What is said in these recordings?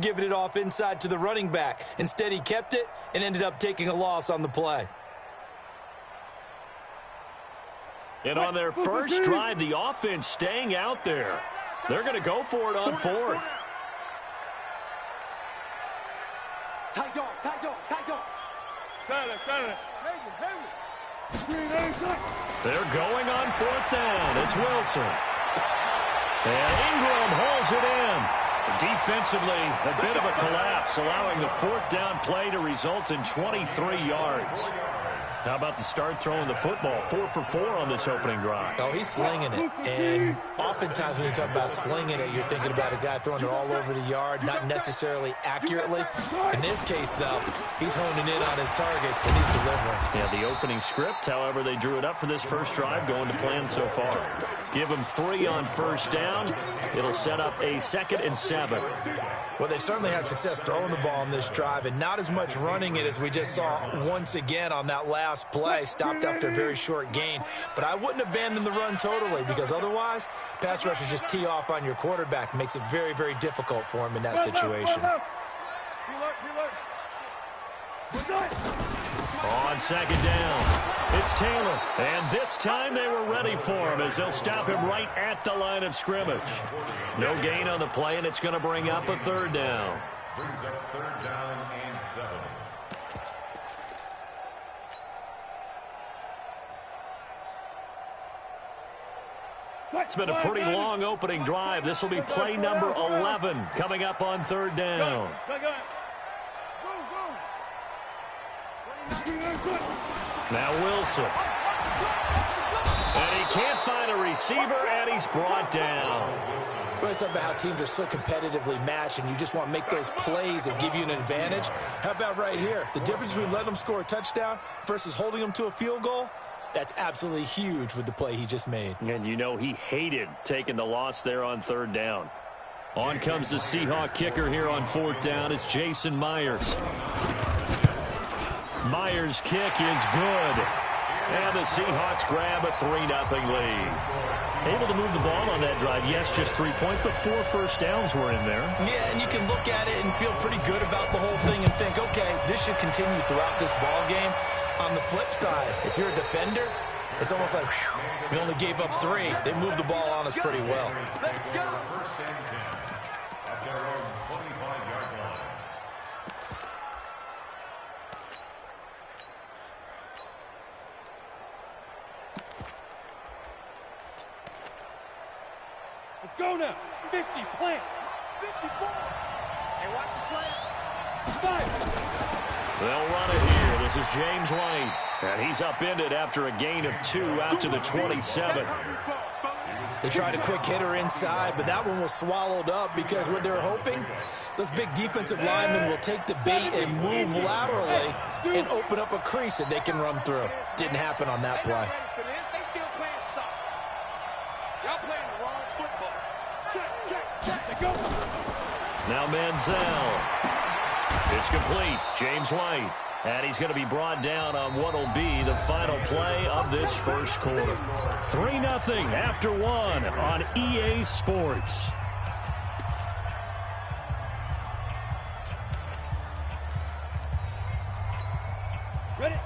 giving it off inside to the running back. Instead, he kept it and ended up taking a loss on the play. And on their first drive, the offense staying out there. They're going to go for it on fourth. They're going on fourth down. It's Wilson. And Ingram holds it in. Defensively, a bit of a collapse, allowing the fourth down play to result in 23 yards. How about the start throwing the football? 4 for 4 on this opening drive. Oh, he's slinging it. And oftentimes when you talk about slinging it, you're thinking about a guy throwing it all over the yard, not necessarily accurately. In this case, though, he's honing in on his targets, and he's delivering. Yeah, the opening script, however, they drew it up for this first drive, going to plan so far. Give him 3 on first down. It'll set up a 2nd and 7. Well, they certainly had success throwing the ball in this drive, and not as much running it as we just saw once again on that last play. Stopped after a very short gain. But I wouldn't abandon the run totally, because otherwise, pass rushers just tee off on your quarterback. Makes it very, very difficult for him in that situation. On 2nd down, it's Taylor. And this time they were ready for him as they'll stop him right at the line of scrimmage. No gain on the play, and it's going to bring up a 3rd down. Brings up 3rd down and 7. It's been a pretty long opening drive. This will be play number 11 coming up on 3rd down. Now Wilson. And he can't find a receiver, and he's brought down. We're talking about how teams are so competitively matched, and you just want to make those plays that give you an advantage. How about right here? The difference between letting them score a touchdown versus holding them to a field goal, that's absolutely huge with the play he just made. And you know he hated taking the loss there on 3rd down. On comes the Seahawk kicker here on 4th down. It's Jason Myers. Myers' kick is good. And the Seahawks grab a 3-0 lead. Able to move the ball on that drive. Yes, just 3 points, but 4 first downs were in there. Yeah, and you can look at it and feel pretty good about the whole thing and think, okay, this should continue throughout this ball game. On the flip side, if you're a defender, it's almost like, whew, we only gave up 3. They moved the ball on us pretty well. First and 10 at their own 25-yard line. Let's go now. 50, plant. 54. Hey, watch the slant. 5. They'll run it here. This is James White. And he's upended after a gain of 2 out to the 27. They tried a quick hitter inside, but that one was swallowed up because what they're hoping, those big defensive linemen will take the bait and move laterally and open up a crease that they can run through. Didn't happen on that play. They still playing soft. Y'all playing the wrong football. Check. Go. Now Manziel. It's complete. James White. And he's going to be brought down on what will be the final play of this first quarter. 3-0 after 1 on EA Sports.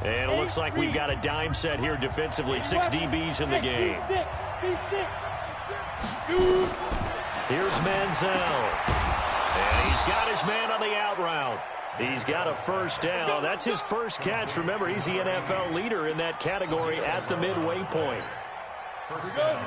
And it looks like we've got a dime set here defensively. 6 DBs in the game. Here's Manziel. And he's got his man on the out route. He's got a first down. That's his first catch. Remember, he's the NFL leader in that category at the midway point.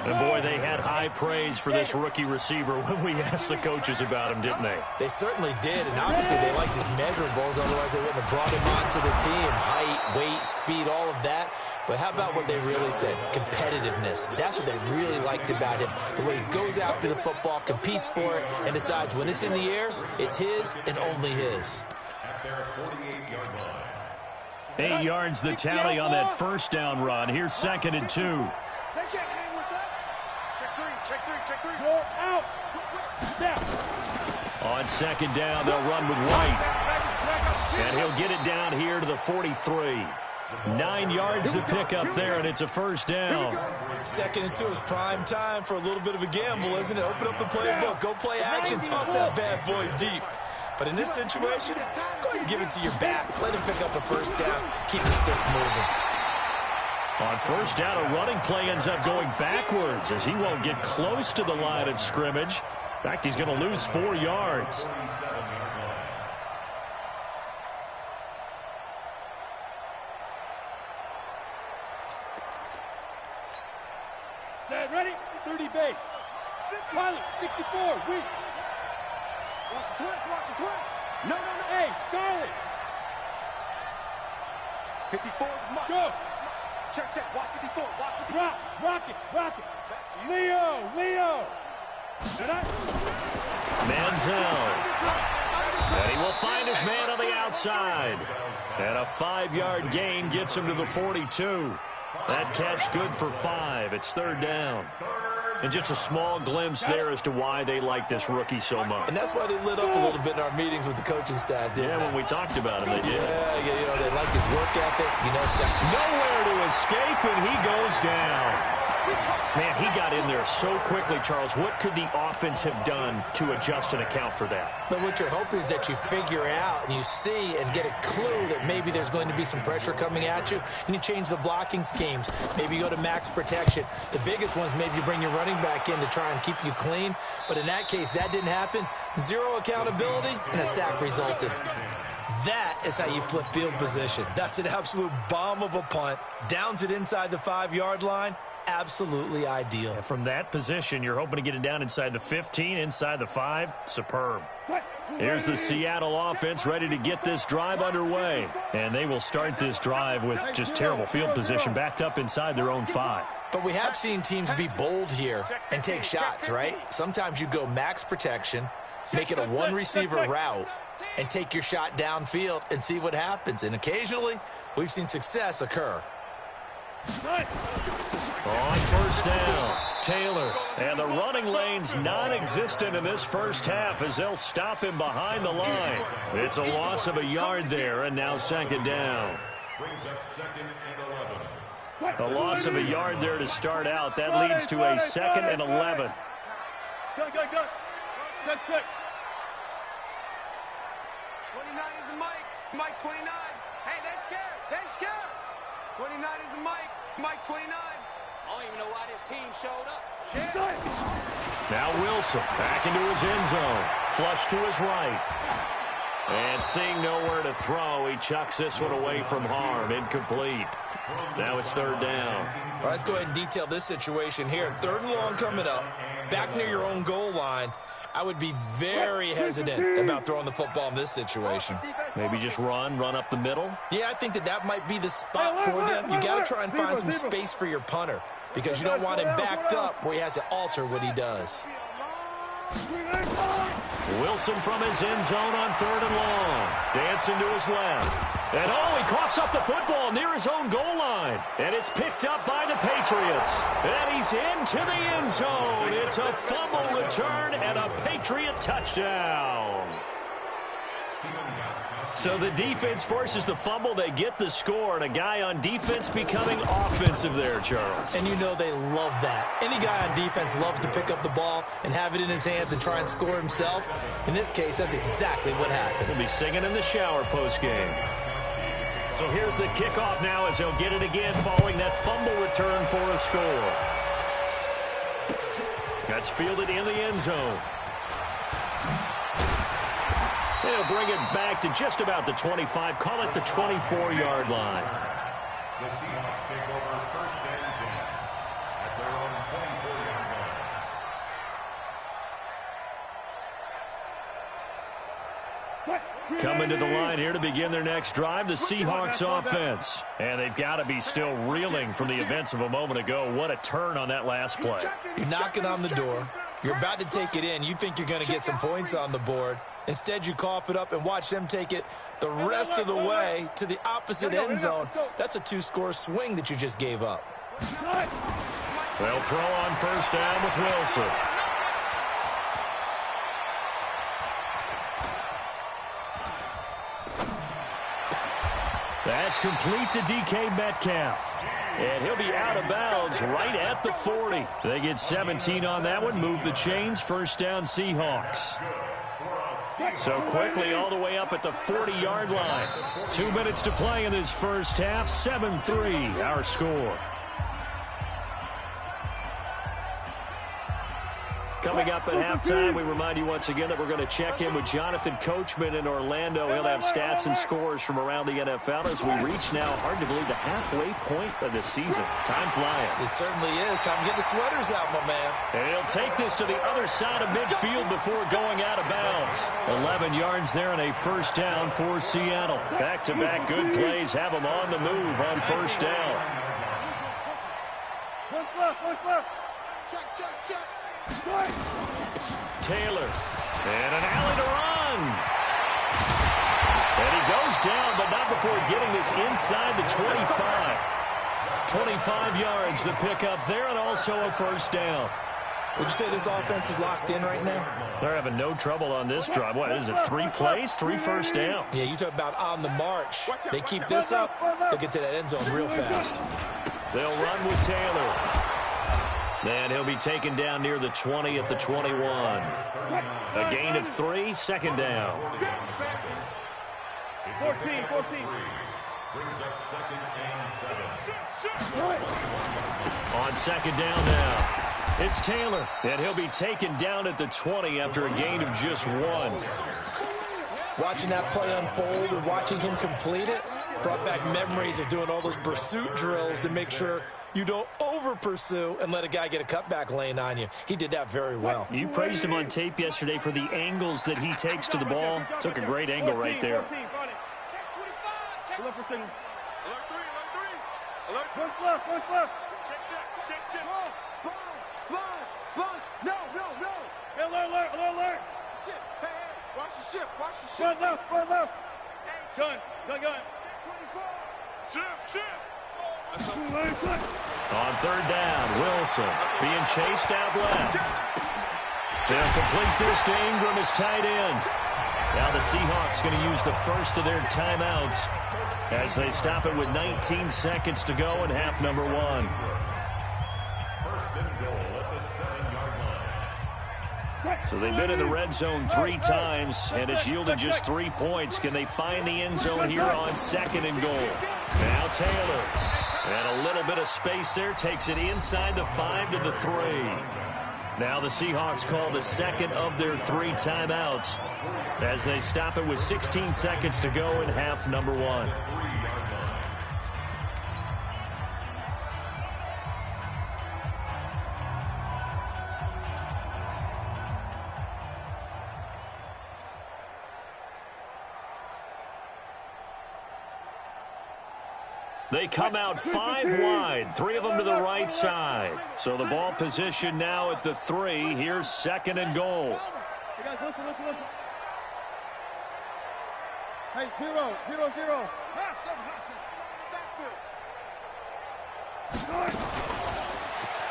And, boy, they had high praise for this rookie receiver when we asked the coaches about him, didn't they? They certainly did, and obviously they liked his measurables. Otherwise, they wouldn't have brought him onto the team. Height, weight, speed, all of that. But how about what they really said? Competitiveness. That's what they really liked about him. The way he goes after the football, competes for it, and decides when it's in the air, it's his and only his. At their 48-yard line. 8 yards the tally on that first down run. Here's 2nd and 2. They can't hang with us. Check three. Go out. Snap. On 2nd down, they'll run with White. And he'll get it down here to the 43. 9 yards to pick up there, and it's a first down. 2nd and 2 is prime time for a little bit of a gamble, isn't it? Open up the playbook. Go play action. Toss that bad boy deep. But in this situation, go ahead and give it to your back. Let him pick up a first down. Keep the sticks moving. On first down, a running play ends up going backwards as he won't get close to the line of scrimmage. In fact, he's going to lose 4 yards. Set, ready, 30 base. Pilot, 64, weak. Watch the twist, watch the twist. No. Hey, Charlie. 54 is Mike. Go. Check, watch 54, watch 54. Rocket. Leo. Set up. Manziel. And he will find his man on the outside. And a 5-yard gain gets him to the 42. That catch good for 5. It's third down. And just a small glimpse there as to why they like this rookie so much. And that's why they lit up a little bit in our meetings with the coaching staff, didn't they? When we talked about him, they did. Yeah, they like his work ethic. Nowhere to escape, and he goes down. Man, he got in there so quickly, Charles. What could the offense have done to adjust and account for that? But what you're hoping is that you figure out and you see and get a clue that maybe there's going to be some pressure coming at you, and you change the blocking schemes. Maybe you go to max protection. The biggest ones, maybe you bring your running back in to try and keep you clean. But in that case, that didn't happen. 0 accountability, and a sack resulted. That is how you flip field position. That's an absolute bomb of a punt. Downs it inside the 5-yard line. Absolutely ideal. And from that position, you're hoping to get it down inside the 15, inside the 5. Superb. Here's the Seattle offense ready to get this drive underway. And they will start this drive with just terrible field position backed up inside their own 5. But we have seen teams be bold here and take shots, right? Sometimes you go max protection, make it a one-receiver route, and take your shot downfield and see what happens. And occasionally, we've seen success occur. On first down, Taylor. And the running lane's non-existent in this first half as they'll stop him behind the line. It's a loss of a yard there, and now second down. Brings up 2nd and 11. A loss of a yard there to start out. That leads to a 2nd and 11. Go. Step. 29 is the Mike 29. Hey, they're scared. 29 is the Mike 29. I don't even know why this team showed up. Now Wilson back into his end zone. Flush to his right. And seeing nowhere to throw, he chucks this one away from harm. Incomplete. Now it's third down. All right, let's go ahead and detail this situation here. 3rd and long coming up. Back near your own goal line. I would be very hesitant about throwing the football in this situation. Maybe just run up the middle? Yeah, I think that might be the spot for them. You got to try and find some space for your punter because you don't want him backed up where he has to alter what he does. Wilson from his end zone on 3rd and long. Dancing to his left. And he coughs up the football near his own goal line. And it's picked up by the Patriots. And he's into the end zone. It's a fumble return and a Patriot touchdown. So the defense forces the fumble. They get the score, and a guy on defense becoming offensive there, Charles. And you know they love that. Any guy on defense loves to pick up the ball and have it in his hands and try and score himself. In this case, that's exactly what happened. He'll be singing in the shower postgame. So here's the kickoff now as they'll get it again following that fumble return for a score. That's fielded in the end zone. They'll bring it back to just about the 25. Call it the 24-yard line. The Seahawks take over 1st and 10 at their own 24-yard line. Coming to the line here to begin their next drive, the Seahawks offense. And they've got to be still reeling from the events of a moment ago. What a turn on that last play. You're knocking on the door. You're about to take it in. You think you're going to get some points on the board. Instead, you cough it up and watch them take it the rest of the way to the opposite end zone. That's a 2-score swing that you just gave up. They'll throw on first down with Wilson. That's complete to DK Metcalf. And he'll be out of bounds right at the 40. They get 17 on that one. Move the chains. First down, Seahawks. So quickly all the way up at the 40-yard line. 2 minutes to play in this first half. 7-3 our score. Coming up at halftime, we remind you once again that we're going to check in with Jonathan Coachman in Orlando. He'll have stats and scores from around the NFL as we reach now, hard to believe, the halfway point of the season. Time flying. It certainly is. Time to get the sweaters out, my man. And he'll take this to the other side of midfield before going out of bounds. 11 yards there and a first down for Seattle. Back-to-back good plays have them on the move on first down. Check. Taylor, and an alley to run. And he goes down, but not before getting this inside the 25. 25 yards the pickup there, and also a first down. Would you say this offense is locked in right now? They're having no trouble on this drive. What is it, 3 plays, 3 first downs? Yeah, you talk about on the march. They keep this up, they'll get to that end zone real fast. They'll run with Taylor. And he'll be taken down near the 20 at the 21. A gain of 3, second down. 14. Brings up 2nd and 7. On second down now, it's Taylor. And he'll be taken down at the 20 after a gain of just 1. Watching that play unfold and watching him complete it brought back memories of doing all those pursuit drills to make sure you don't over-pursue and let a guy get a cutback lane on you. He did that very well. You praised him on tape yesterday for the angles that he takes to the ball. Took a great angle right there. Alert 3. One left. Check. Sponge. No. Hey, alert. Shift. Hey. Watch the shift. One left. Gun. Shift. On third down, Wilson being chased out left. They'll complete this to Ingram as tight end. Now the Seahawks going to use the first of their timeouts as they stop it with 19 seconds to go in half number 1. First and goal at the 7-yard line. So they've been in the red zone 3 times, and it's yielded just 3 points. Can they find the end zone here on second and goal? Now Taylor. And a little bit of space there, takes it inside the 5 to the 3. Now the Seahawks call the second of their 3 timeouts as they stop it with 16 seconds to go in half number 1. They come out 5 wide, 3 of them to the right side. So the ball position now at the 3. Here's second and goal. Hey, guys, listen. Hey, 0.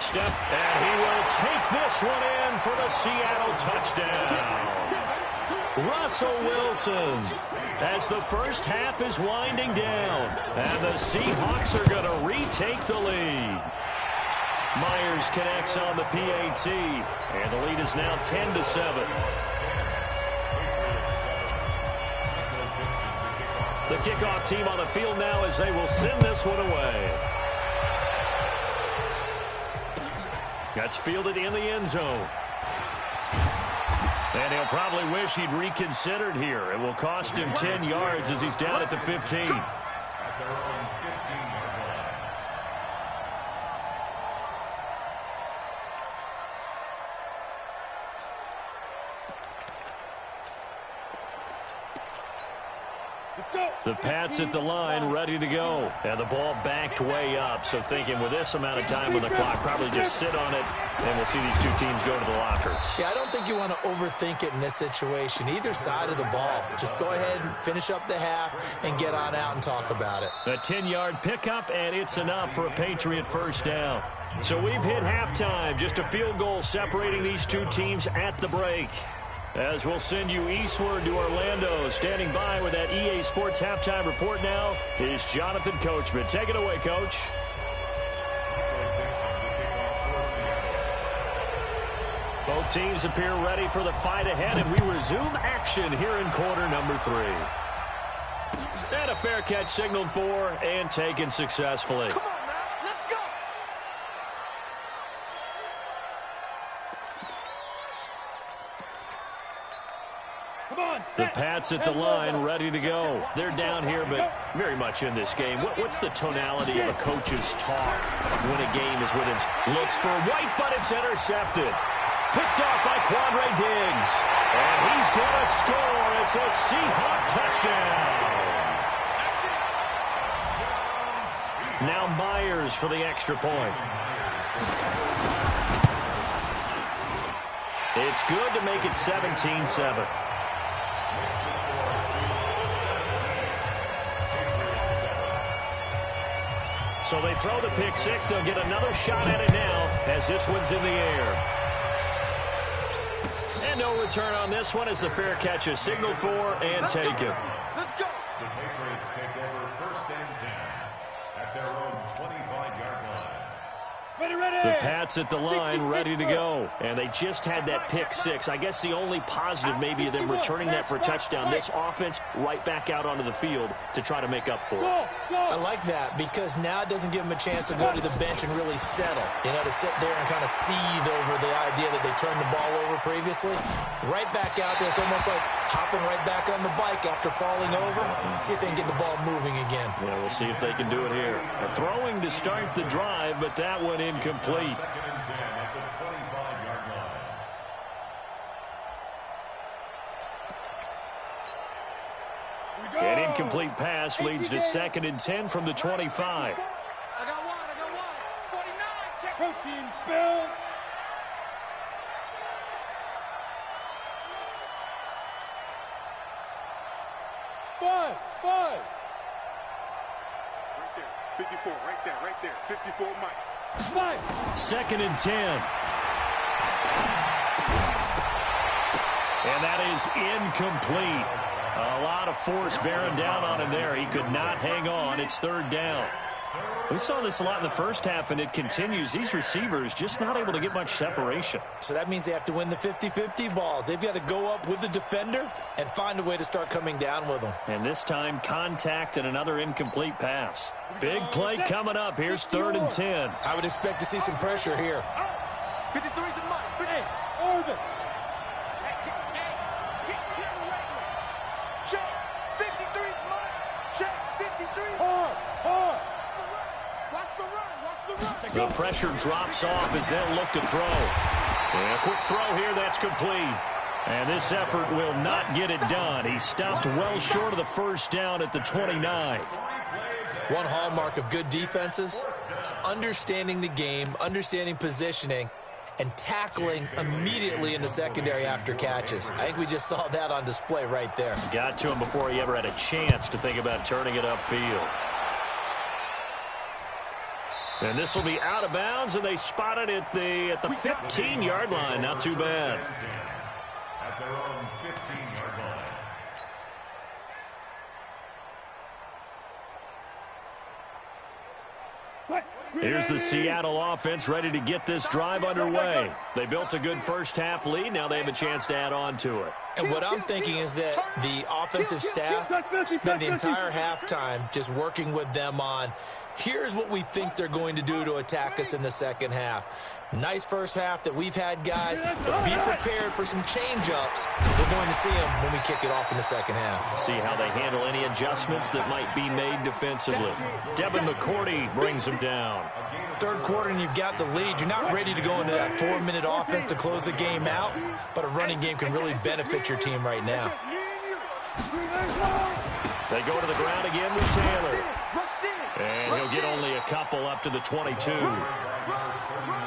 Step, and he will take this one in for the Seattle touchdown. Russell Wilson, as the first half is winding down, and the Seahawks are going to retake the lead. Myers connects on the PAT, and the lead is now 10-7. The kickoff team on the field now as they will send this one away. That's fielded in the end zone. And he'll probably wish he'd reconsidered here. It will cost him 10 yards as he's down at the 15. The Pats at the line, ready to go. And the ball backed way up. So thinking with this amount of time on the clock, probably just sit on it, and we'll see these two teams go to the lockers. Yeah, I don't think you want to overthink it in this situation. Either side of the ball. Just go ahead and finish up the half and get on out and talk about it. A 10-yard pickup, and it's enough for a Patriot first down. So we've hit halftime. Just a field goal separating these two teams at the break. As we'll send you eastward to Orlando. Standing by with that EA Sports halftime report now is Jonathan Coachman. Take it away, Coach. Both Both teams appear ready for the fight ahead, and we resume action here in quarter number 3. And a fair catch signaled for and taken successfully. Come on, man. Let's go. Come on, The Pats at the line, ready to go. They're down here, but very much in this game. What's the tonality of a coach's talk when a game is within? Looks for White, but it's intercepted. Picked off by Quandre Diggs. And he's going to score. It's a Seahawk touchdown. Now Myers for the extra point. It's good to make it 17-7. So they throw the pick six. They'll get another shot at it now as this one's in the air. And no return on this one as the fair catch is signaled for and taken. Let's go. The Patriots take over 1st and 10 at their own 25-yard line. The Pats at the line, ready to go. And they just had that pick six. I guess the only positive maybe of them returning that for a touchdown. This offense right back out onto the field to try to make up for it. I like that because now it doesn't give them a chance to go to the bench and really settle. You know, to sit there and kind of seethe over the idea that they turned the ball over previously. Right back out there. It's almost like hopping right back on the bike after falling over. See if they can get the ball moving again. Yeah, we'll see if they can do it here. A throwing to start the drive, but that one incomplete. 2nd and 10 at the 25-yard line. An incomplete pass leads to 2nd and 10 from the 25. I got one. 49, check. Protein spill. Five. Right there. 54, right there. 54, Mike. 5. 2nd and 10. And that is incomplete. A lot of force bearing down on him there. He could not hang on. It's 3rd down. We saw this a lot in the first half, and it continues. These receivers just not able to get much separation. So that means they have to win the 50-50 balls. They've got to go up with the defender and find a way to start coming down with them. And this time, contact and another incomplete pass. Big play coming up. Here's 3rd and 10. I would expect to see some pressure here. 53's the Mike. Hey, Orbit. Get the right one. Check. 53's Mike. Check. 53. Hard. Watch the run. The pressure drops off as they'll look to throw. And a quick throw here, that's complete. And this effort will not get it done. He stopped well short of the 1st down at the 29. One hallmark of good defenses is understanding the game, understanding positioning, and tackling immediately in the secondary after catches. I think we just saw that on display right there. Got to him before he ever had a chance to think about turning it upfield. And this will be out of bounds, and they spot it at the 15-yard line. Not too bad. At their own 15-yard line. Here's the Seattle offense ready to get this drive underway. They built a good first-half lead. Now they have a chance to add on to it. And what I'm thinking is that the offensive staff spent the entire halftime just working with them on, here's what we think they're going to do to attack us in the second half. Nice first half that we've had, guys, but be prepared for some change-ups. We're going to see them when we kick it off in the second half. See how they handle any adjustments that might be made defensively. Devin McCourty brings them down. Third quarter and you've got the lead. You're not ready to go into that 4-minute offense to close the game out, but a running game can really benefit your team right now. They go to the ground again with Taylor. And he'll get only a couple up to the 22.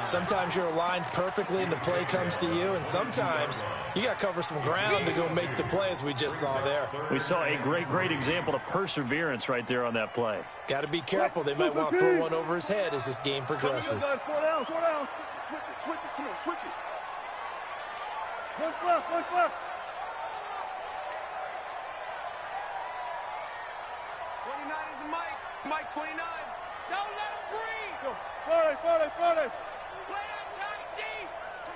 Sometimes you're aligned perfectly and the play comes to you, and sometimes you got to cover some ground to go make the play, as we just saw there. We saw a great example of perseverance right there on that play. Got to be careful. They might want to throw one over his head as this game progresses. 4 down. Switch it. Come on, switch it. Look left. 29 is the Mike. Mike 29. Don't let him breathe. Friday. Play on tight, D.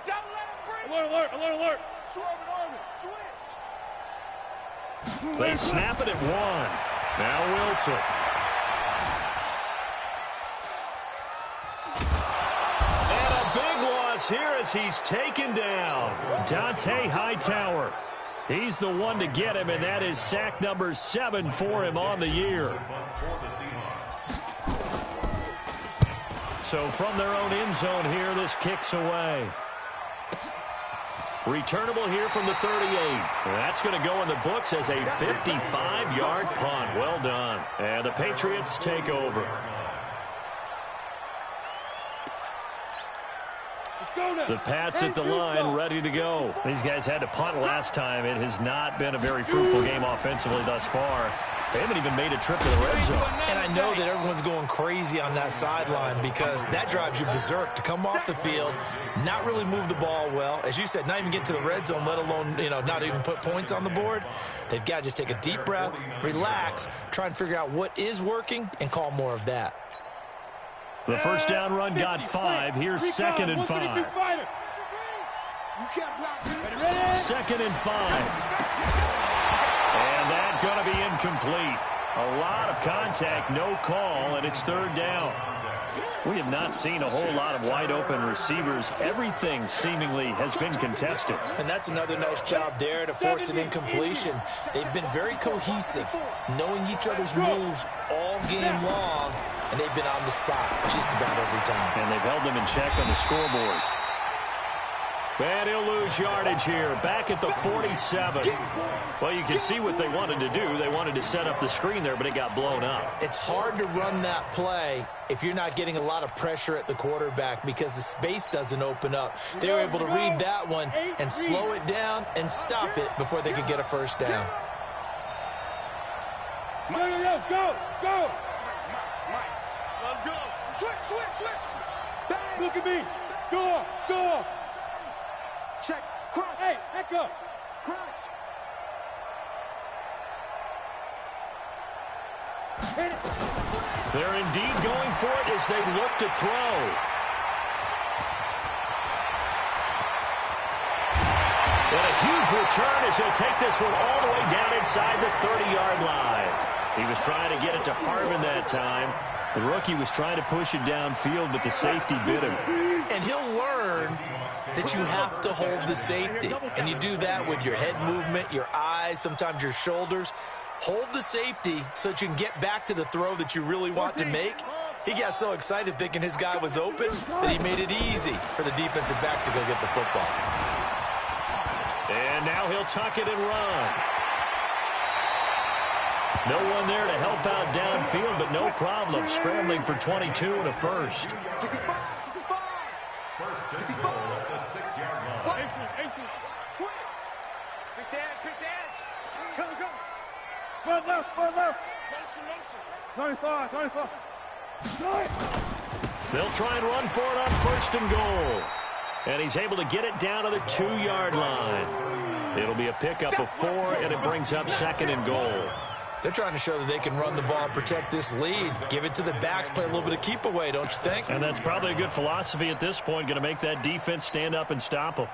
Don't let him breathe. Alert. They snap it at 1. Now Wilson. And a big loss here as he's taken down. Dante Hightower. He's the one to get him, and that is sack number 7 for him on the year. So from their own end zone here, this kicks away. Returnable here from the 38. That's going to go in the books as a 55-yard punt. Well done. And the Patriots take over. The Pats at the line, ready to go. These guys had to punt last time. It has not been a very fruitful game offensively thus far. They haven't even made a trip to the red zone. And I know that everyone's going crazy on that sideline because that drives you berserk to come off the field, not really move the ball well. As you said, not even get to the red zone, let alone, not even put points on the board. They've got to just take a deep breath, relax, try and figure out what is working, and call more of that. The first down run got 5. Here's 2nd and 5. 2nd and 5. And that's going to be incomplete. A lot of contact, no call, and it's 3rd down. We have not seen a whole lot of wide-open receivers. Everything seemingly has been contested. And that's another nice job there to force an incompletion. They've been very cohesive, knowing each other's moves all game long, and they've been on the spot just about every time. And they've held them in check on the scoreboard. And he'll lose yardage here, back at the 47. Well, you can see what they wanted to do. They wanted to set up the screen there, but it got blown up. It's hard to run that play if you're not getting a lot of pressure at the quarterback because the space doesn't open up. They were able to read that one and slow it down and stop it before they could get a first down. Go. Let's go. Switch. Bang. Look at me. Go. Check. Crunch. Hey, echo. Crunch. They're indeed going for it as they look to throw. And a huge return as he'll take this one all the way down inside the 30-yard line. He was trying to get it to Harmon that time. The rookie was trying to push it downfield, but the safety bit him. And he'll learn that you have to hold the safety. And you do that with your head movement, your eyes, sometimes your shoulders. Hold the safety so that you can get back to the throw that you really want to make. He got so excited thinking his guy was open that he made it easy for the defensive back to go get the football. And now he'll tuck it and run. No one there to help out downfield, but no problem. Scrambling for 22 and a first. First and goal at the 6-yard line. Quick dance. Go. Run left. Nation. 95. They'll try and run for it on 1st and goal. And he's able to get it down to the 2-yard line. It'll be a pickup of 4, and it brings up 2nd and goal. They're trying to show that they can run the ball and protect this lead. Give it to the backs, play a little bit of keep away, don't you think? And that's probably a good philosophy at this point, going to make that defense stand up and stop them.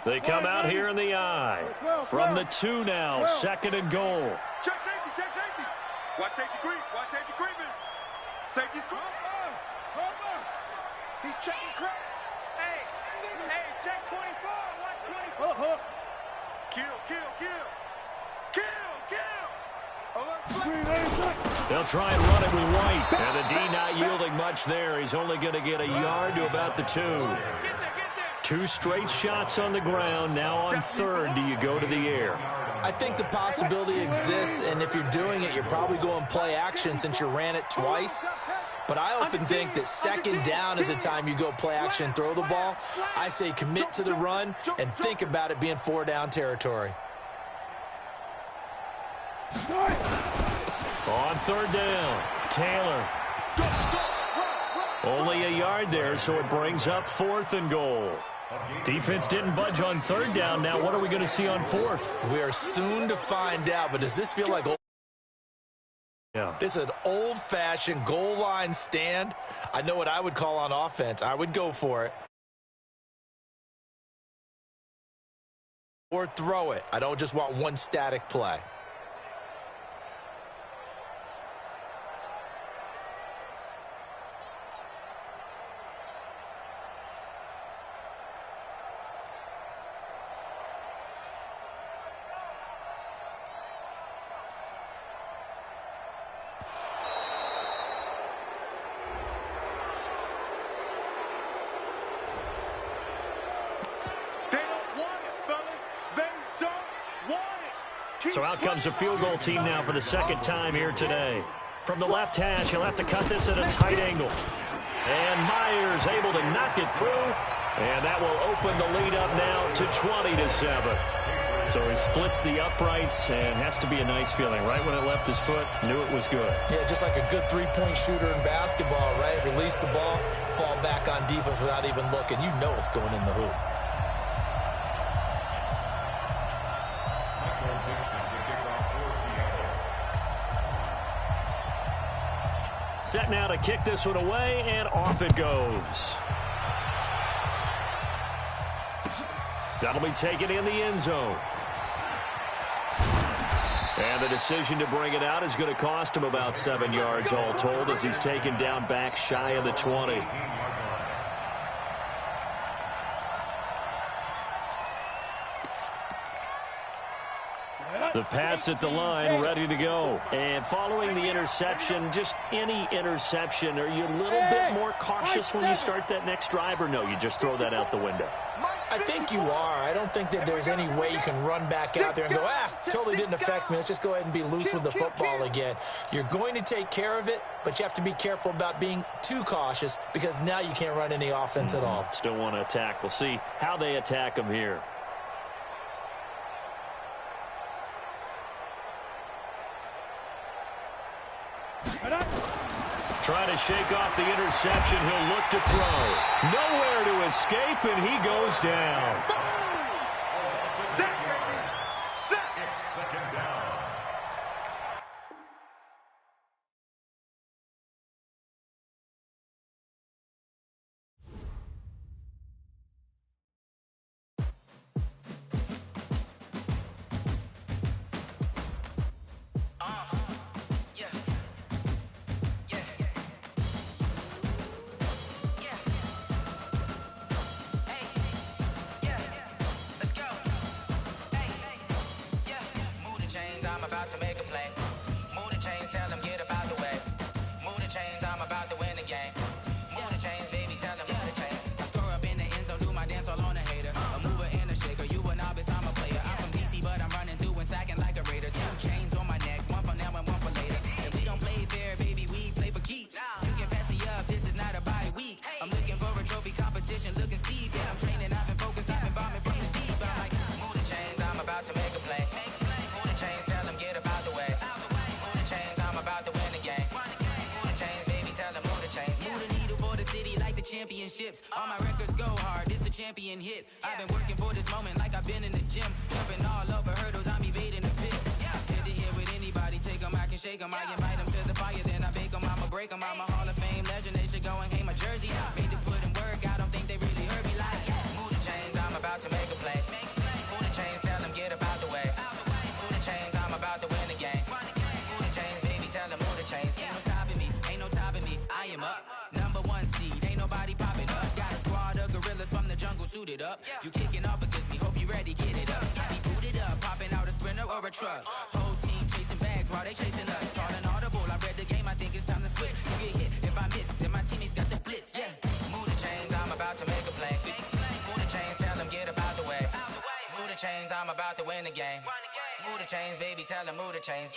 They come out here in the eye. From the 2 now, 2nd and goal. Check safety. Watch safety creeping. Safety's creeping. He's checking crack. Hey, check 24. Watch 24. Kill. They'll try and run it with White. And the D not yielding much there. He's only going to get a yard to about the 2. 2 straight shots on the ground. Now on 3rd, do you go to the air? I think the possibility exists, and if you're doing it, you're probably going play action since you ran it twice. But I often think that 2nd down is the time you go play action and throw the ball. I say commit to the run and think about it being 4-down territory. On 3rd down, Taylor. Only a yard there, so it brings up 4th and goal. Defense didn't budge on 3rd down. Now what are we going to see on 4th? We are soon to find out, but does this feel like Yeah. This is an old-fashioned goal line stand. I know what I would call on offense. I would go for it. Or throw it. I don't just want one static play. So out comes a field goal team now for the second time here today. From the left hash, he'll have to cut this at a tight angle. And Myers able to knock it through. And that will open the lead up now to 20-7. So he splits the uprights and has to be a nice feeling. Right when it left his foot, knew it was good. Yeah, just like a good three-point shooter in basketball, right? Release the ball, fall back on defense without even looking. You know it's going in the hoop. Set now to kick this one away, and off it goes. That'll be taken in the end zone. And the decision to bring it out is going to cost him about 7 yards all told as he's taken down back shy of the 20. The Pats at the line, ready to go. And following the interception, just any interception, are you a little bit more cautious when you start that next drive, or no, you just throw that out the window? I think you are. I don't think that there's any way you can run back out there and go, totally didn't affect me. Let's just go ahead and be loose with the football again. You're going to take care of it, but you have to be careful about being too cautious because now you can't run any offense at all. Still want to attack. We'll see how they attack him here. Trying to shake off the interception. He'll look to throw. Nowhere to escape, and he goes down. Second down. I'm about to make a play. Move the chains, tell them get up out the way. Move the chains, I'm about to win the game. Move the chains, baby, tell them move the chains. I score up in the end zone, do my dance all on a hater. A mover and a shaker, you a novice, I'm a player. I'm from DC, but I'm running through and sacking like a raider. 2 chains on my neck, one for now and one for later. And we don't play fair, baby, we play for keeps. You can pass me up, this is not a bye week. I'm looking for a trophy competition, looking steep. Yeah, I'm training, I've been focused, I've been bombing from the deep. I'm like, move the chains, I'm about to make a play. Move the chains, tell them get up out the way. Move the chains, I'm about to win the game. Move the chains, baby, tell them move the chains. Move the needle for the city like the championships. All my records go hard, this a champion hit. I've been working for this moment like I've been in the gym. Jumping all over hurdles, I'm evading the pit. Hit to hit with anybody, take them, I can shake them. I invite them to the fire, then I bake them, I'ma break them. I'm a Hall of Fame legend, they should go and hang my jersey. Made to put in work, I don't think they really heard me like, move the chains, I'm about to make a play. Move the chains, tell them get up out the way. Move the chains, I'm about to win the game. Move the chains, baby, tell them move the chains. Ain't no stopping me, ain't no topping me. I am up, #1 seed, ain't nobody popping up. Got a squad of gorillas from the jungle suited up. You kicking off against me, hope you ready, get it up. I be booted up, popping out a Sprinter or a truck. Whole team chasing bags while they chasing us. Calling audible, I read the game, I think it's time to switch. You get hit, if I miss, then my teammates got the blitz, yeah. Move the chains, I'm about to make a play. Move the chains, tell them get up out the way. Move the chains, I'm about to win the game. Move the chains, baby, tell them move the chains.